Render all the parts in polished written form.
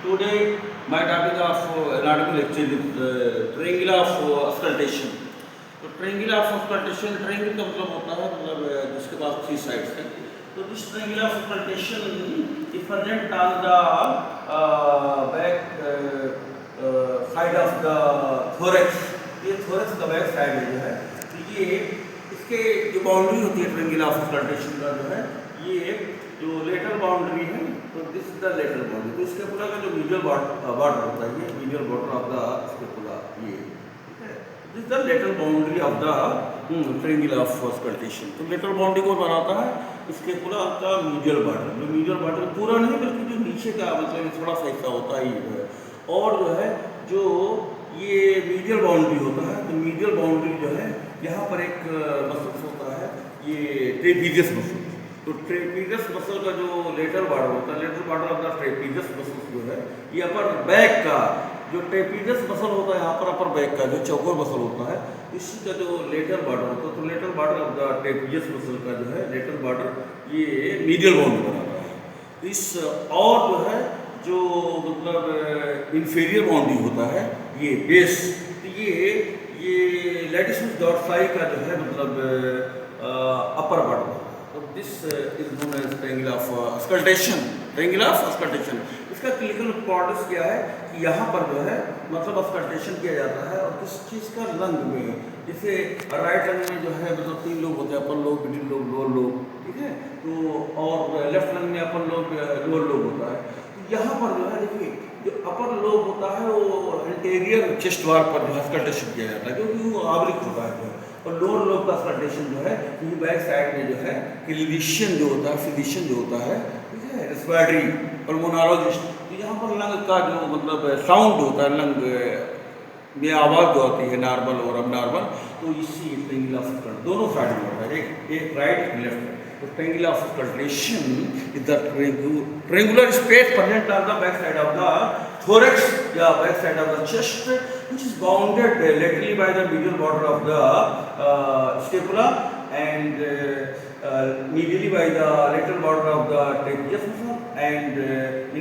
Today, my topic of anatomy lecture is triangle of auscultation. तो triangle of auscultation, triangle का मतलब होता है मतलब जिसके पास 3 साइड्स हैं. तो this triangle of auscultation is present on the back side of the thorax. ये थोरैक्स का बैक साइड जो है, तो ये इसके जो बाउंड्री होती है ट्रायंगल ऑफ ऑस्कल्टेशन का जो है, ये जो लेटरल बाउंड्री है, तो this is the lateral boundary. तो इसके पूरा का जो मीडियल बॉर्डर होता है, ये मीडियल बॉर्डर ऑफ द इसके पूरा ये this the lateral boundary of the triangle of auscultation. तो लेटरल बाउंड्री को बनाता है इसके पूरा का मीडियल बॉर्डर. जो मीडियल बॉर्डर पूरा नहीं बल्कि जो नीचे का मतलब थोड़ा सा हिस्सा होता है ये है. और जो है जो ये मीडियल बाउंड्री होता है, तो मीडियल बाउंड्री जो है यहाँ पर एक मसल होता है, ये ट्रेपीजियस मसल. तो ट्रेपीजियस मसल का जो लेटरल बॉर्डर होता है, lateral border of the trapezius muscle जो है, ये अपर बैक का जो ट्रेपीजियस मसल होता है, यहाँ पर अपर बैक का जो चौकोर मसल होता है, इसी का जो लेटरल बॉर्डर होता है, तो lateral border of the trapezius muscle का जो है लेटरल बॉर्डर ये मीडियल बाउंड्री बनाता है. इस और जो है जो मतलब इंफीरियर बाउंड्री होता है ये बेस, तो ये लैटिस डॉर्साई का जो है मतलब अपर बॉर्डर. तो this is known as triangle of auscultation. Triangle of auscultation इसका क्लिनिकल इंपॉर्टेंस क्या है कि यहाँ पर जो है मतलब ऑस्कल्टेशन किया जाता है और किस चीज़ का लंग में, जैसे राइट लंग में जो है मतलब 3 लोब होते हैं, upper lobe, middle lobe, lower lobe, ठीक है. तो और लेफ्ट लंग में अपर लोब, लोअर लोब होता है. तो यहाँ पर जो है देखिए जो अपर लोब होता है वो एंटीरियर चेस्ट वाल पर जो ऑस्कल्टेशन किया जाता है, क्योंकि वो आवृत होता है. और लोअर लोब का ऑस्कल्टेशन जो है ये बैक साइड में जो है क्लिविशियन जो होता है, फिजिशियन जो होता है, ठीक है, रेस्पिरेटरी पल्मोनोलॉजिस्ट. तो यहाँ पर लंग का जो मतलब साउंड होता है, लंग में आवाज़ जो आती है नॉर्मल और अब नॉर्मल, तो इसी ट्रायंगल ऑफ ऑस्कल्टेशन दोनों साइड में होता है, एक राइट एक लेफ्ट. तो triangle of auscultation is the triangular space present on the back side of the thorax या back side of the chest, which is bounded laterally by the medial border of the scapula and medially by the lateral border of the trapezius muscle and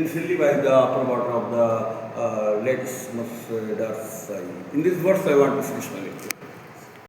inferiorly by the upper border of the latissimus dorsi. In these words I want to finish my lecture.